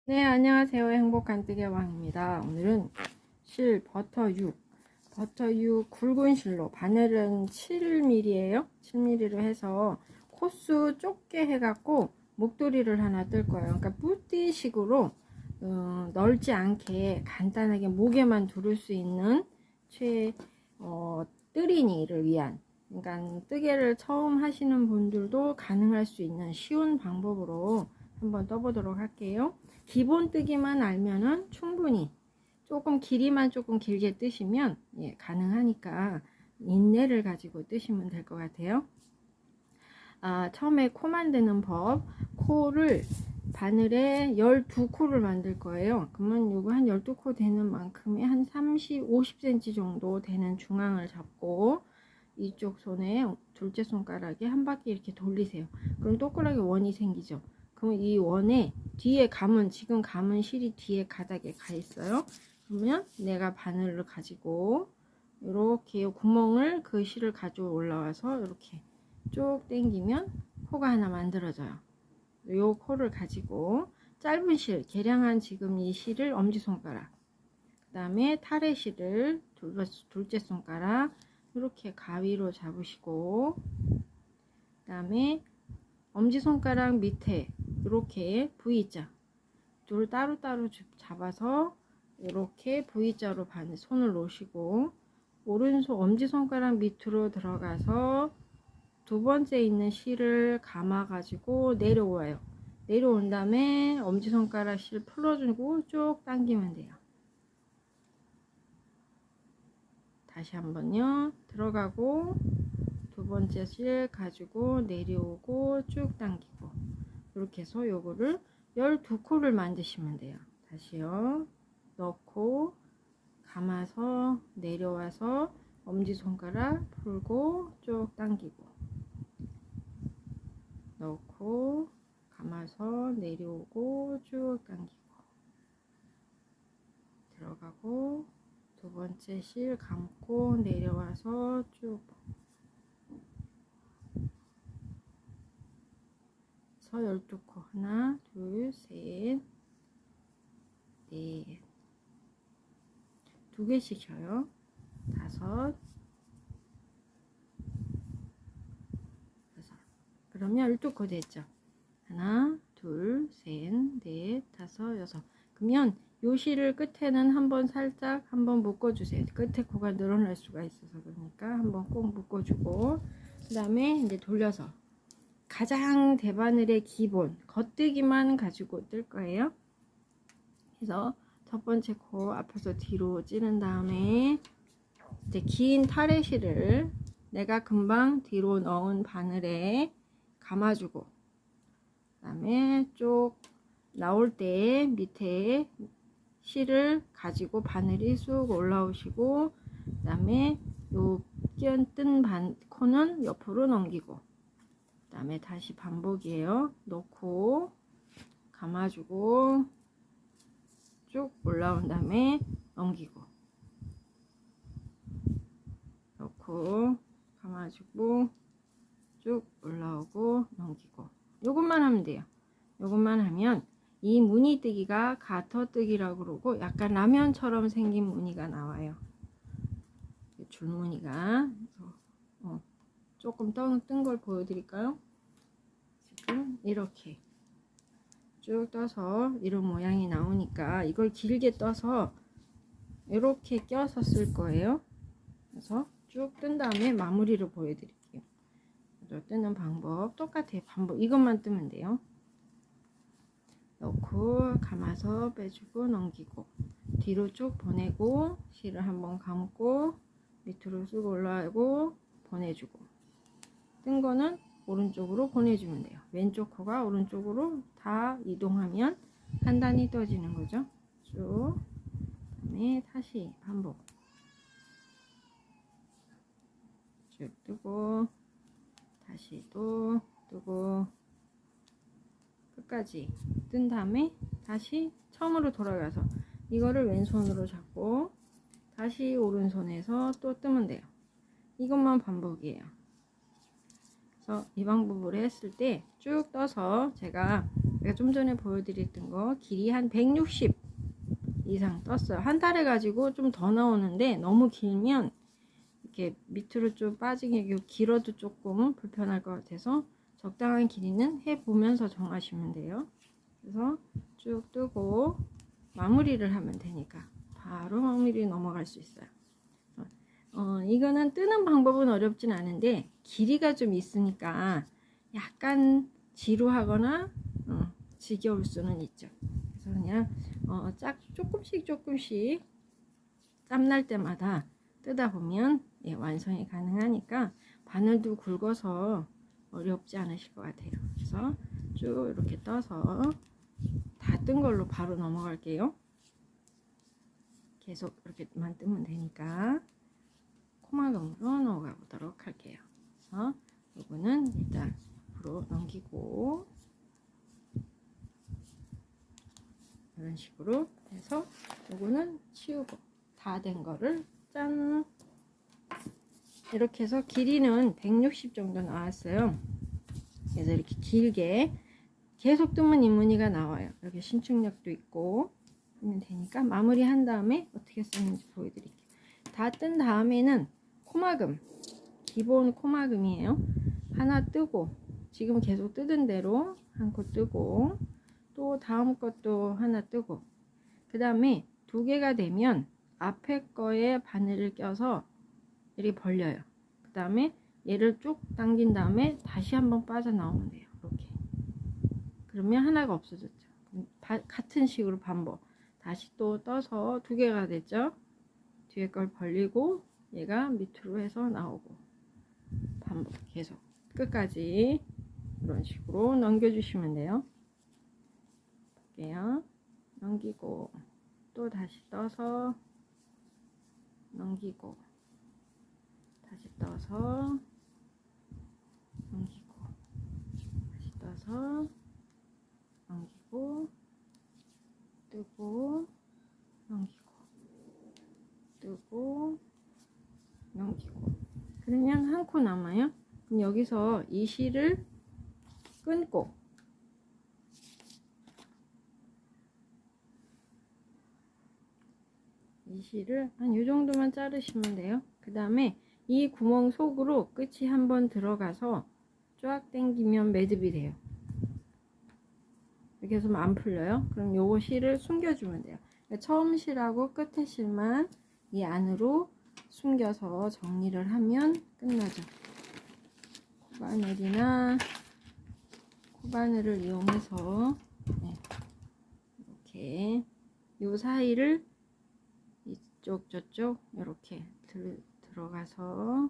네, 안녕하세요. 행복한 뜨개왕입니다. 오늘은 실 버터6 굵은 실로 바늘은 7mm예요. 7mm로 해서 코스 좁게 해갖고 목도리를 하나 뜰 거예요. 그러니까 뿌띠식으로 넓지 않게 간단하게 목에만 두를 수 있는 뜨리니를 위한, 그러니까 뜨개를 처음 하시는 분들도 가능할 수 있는 쉬운 방법으로 한번 떠보도록 할게요. 기본 뜨기만 알면은 충분히, 조금 길이만 조금 길게 뜨시면 가능하니까 인내를 가지고 뜨시면 될 것 같아요. 처음에 코 만드는 법. 코를 바늘에 12코를 만들 거예요. 그러면 요거 한 12코 되는 만큼의 한 50cm 정도 되는 중앙을 잡고 이쪽 손에 둘째 손가락에 한 바퀴 이렇게 돌리세요. 그럼 동그랗게 원이 생기죠. 그러면 이 원에 뒤에 지금 감은 실이 뒤에 가닥에 가 있어요. 그러면 내가 바늘을 가지고 이렇게 구멍을 그 실을 가지고 올라와서 이렇게 쭉 당기면 코가 하나 만들어져요. 요 코를 가지고 짧은 실, 개량한 지금 이 실을 엄지손가락, 그 다음에 타래 실을 둘째 손가락 이렇게 가위로 잡으시고, 그 다음에 엄지손가락 밑에 이렇게 V자 둘 따로따로 잡아서 이렇게 V자로 손을 놓으시고, 오른손 엄지손가락 밑으로 들어가서 두 번째 있는 실을 감아 가지고 내려와요. 내려온 다음에 엄지손가락 실 풀어주고 쭉 당기면 돼요. 다시 한번요. 들어가고 두 번째 실 가지고 내려오고 쭉 당기고, 이렇게 해서 요거를 12코를 만드시면 돼요. 다시요. 넣고 감아서 내려와서 엄지손가락 풀고 쭉 당기고, 넣고 감아서 내려오고 쭉 당기고, 들어가고 두 번째 실 감고 내려와서 쭉 12코 하나 둘셋넷 두 개씩 쉬어요. 다섯 여섯. 그러면 12코 됐죠. 하나 둘셋넷 다섯 여섯. 그러면 요 실을 끝에는 한번 살짝 한번 묶어주세요. 끝에 코가 늘어날 수가 있어서, 그러니까 한번 꼭 묶어주고, 그 다음에 이제 돌려서 가장 대바늘의 기본 겉뜨기만 가지고 뜰 거예요. 그래서 첫 번째 코 앞에서 뒤로 찌른 다음에 이제 긴 타래실을 내가 금방 뒤로 넣은 바늘에 감아주고, 그 다음에 쭉 나올 때 밑에 실을 가지고 바늘이 쑥 올라오시고, 그 다음에 요 뜬 코는 옆으로 넘기고, 그 다음에 다시 반복이에요. 넣고 감아주고 쭉 올라온 다음에 넘기고, 넣고 감아주고 쭉 올라오고 넘기고. 요것만 하면 돼요. 요것만 하면 이 무늬뜨기가 가터뜨기라고 그러고, 약간 라면처럼 생긴 무늬가 나와요. 줄무늬가. 조금 뜬 걸 보여드릴까요? 지금 이렇게 쭉 떠서 이런 모양이 나오니까 이걸 길게 떠서 이렇게 껴서 쓸 거예요. 그래서 쭉 뜬 다음에 마무리를 보여드릴게요. 뜨는 방법 똑같아요. 반복 이것만 뜨면 돼요. 넣고 감아서 빼주고 넘기고, 뒤로 쭉 보내고 실을 한번 감고 밑으로 쑥 올라오고 보내주고, 뜬 거는 오른쪽으로 보내주면 돼요. 왼쪽 코가 오른쪽으로 다 이동하면 단단히 떠지는 거죠. 쭉 그다음에 다시 반복 쭉 뜨고 다시 또 뜨고 끝까지 뜬 다음에 다시 처음으로 돌아가서 이거를 왼손으로 잡고 다시 오른손에서 또 뜨면 돼요. 이것만 반복이에요. 그래서 이 방법으로 했을 때 쭉 떠서 제가 제가 좀 전에 보여드렸던 거 길이 한 160 이상 떴어요. 한 달 해가지고 좀 더 나오는데 너무 길면 이렇게 밑으로 좀 빠지게 길어도 조금 불편할 것 같아서 적당한 길이는 해보면서 정하시면 돼요. 그래서 쭉 뜨고 마무리를 하면 되니까 바로 마무리 넘어갈 수 있어요. 이거는 뜨는 방법은 어렵진 않은데 길이가 좀 있으니까 약간 지루하거나 지겨울 수는 있죠. 그래서 그냥 조금씩 짬날 때마다 뜨다 보면 완성이 가능하니까 바늘도 굵어서 어렵지 않으실 것 같아요. 그래서 쭉 이렇게 떠서 다 뜬 걸로 바로 넘어갈게요. 계속 이렇게만 뜨면 되니까 코막음으로 넘어가 보도록 할게요. 그래서 요거는 일단 앞으로 넘기고 이런 식으로 해서 요거는 치우고 다 된 거를 짠 이렇게 해서 길이는 160 정도 나왔어요. 그래서 이렇게 길게 계속 뜨면 이 무늬가 나와요. 이렇게 신축력도 있고 하면 되니까 마무리 한 다음에 어떻게 쓰는지 보여드릴게요. 다 뜬 다음에는 코막음, 기본 코막음이에요. 하나 뜨고 지금 계속 뜨던 대로 한 코 뜨고 또 다음 것도 하나 뜨고 그 다음에 두 개가 되면 앞에 거에 바늘을 껴서 이렇게 벌려요. 그 다음에 얘를 쭉 당긴 다음에 다시 한번 빠져나오면 돼요. 이렇게 그러면 하나가 없어졌죠. 같은 식으로 반복 다시 또 떠서 두 개가 됐죠. 뒤에 걸 벌리고 얘가 밑으로 해서 나오고 반복 계속 끝까지 이런 식으로 넘겨주시면 돼요. 볼게요. 넘기고 또 다시 떠서 넘기고 다시 떠서 넘기고 다시 떠서 넘기고 뜨고 넘기고 뜨고 넘기고 그러면 한 코 남아요. 그럼 여기서 이 실을 끊고 이 실을 한 이 정도만 자르시면 돼요. 그 다음에 이 구멍 속으로 끝이 한번 들어가서 쫙 당기면 매듭이 돼요. 이렇게 해서 안 풀려요. 그럼 요거 실을 숨겨주면 돼요. 처음 실하고 끝에 실만 이 안으로 숨겨서 정리를 하면 끝나죠. 코바늘을 이용해서 이렇게 요 사이를 이쪽 저쪽 이렇게 들어가서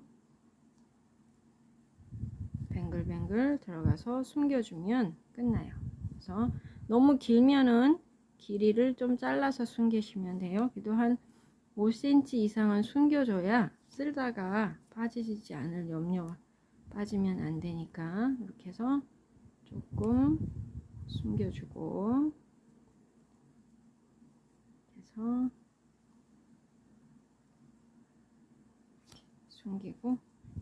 뱅글뱅글 들어가서 숨겨주면 끝나요. 그래서 너무 길면은 길이를 좀 잘라서 숨기시면 돼요. 그래도 한 5cm 이상은 숨겨줘야 쓸다가 빠지지 않을 염려 빠지면 안 되니까 이렇게 해서 조금 숨겨주고 해서 숨기고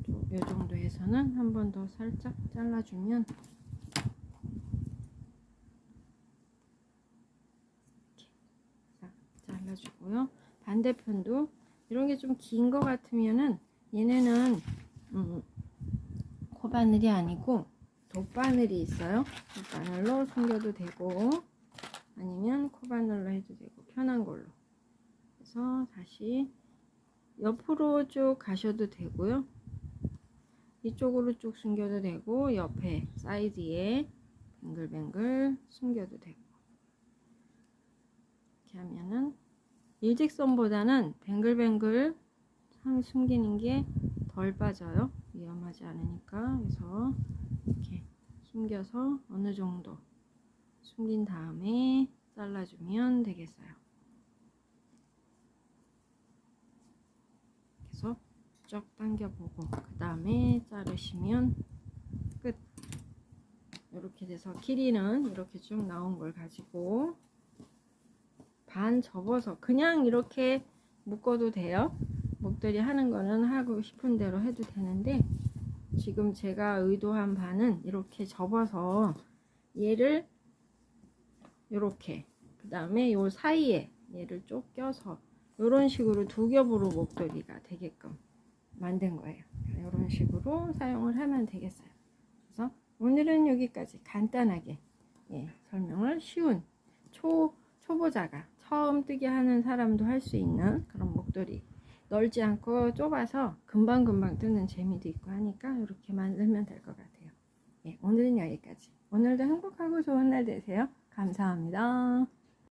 또 이 정도에서는 한 번 더 살짝 잘라주면 이렇게 싹 잘라주고요. 반대편도 이런 게 좀 긴 거 같으면은 얘네는 코바늘이 아니고 돗바늘이 있어요. 돗바늘로 숨겨도 되고 아니면 코바늘로 해도 되고 편한 걸로. 그래서 다시 옆으로 쭉 가셔도 되고요. 이쪽으로 쭉 숨겨도 되고 옆에 사이드에 뱅글뱅글 숨겨도 되고 이렇게 하면은 일직선보다는 뱅글뱅글 숨기는 게 덜 빠져요. 위험하지 않으니까. 그래서 이렇게 숨겨서 어느 정도 숨긴 다음에 잘라주면 되겠어요. 그래서 쭉 당겨보고 그 다음에 자르시면 끝. 이렇게 돼서 길이는 이렇게 쭉 나온 걸 가지고 반 접어서 그냥 이렇게 묶어도 돼요. 목도리 하는 거는 하고 싶은 대로 해도 되는데 지금 제가 의도한 반은 이렇게 접어서 얘를 요렇게, 그 다음에 요 사이에 얘를 쭉 껴서 요런 식으로 두 겹으로 목도리가 되게끔 만든 거예요. 이런 식으로 사용을 하면 되겠어요. 그래서 오늘은 여기까지 간단하게 설명을, 쉬운 초보자가 처음 뜨기 하는 사람도 할 수 있는 그런 목도리, 넓지 않고 좁아서 금방금방 뜨는 재미도 있고 하니까 이렇게 만들면 될 것 같아요. 오늘은 여기까지. 오늘도 행복하고 좋은 날 되세요. 감사합니다.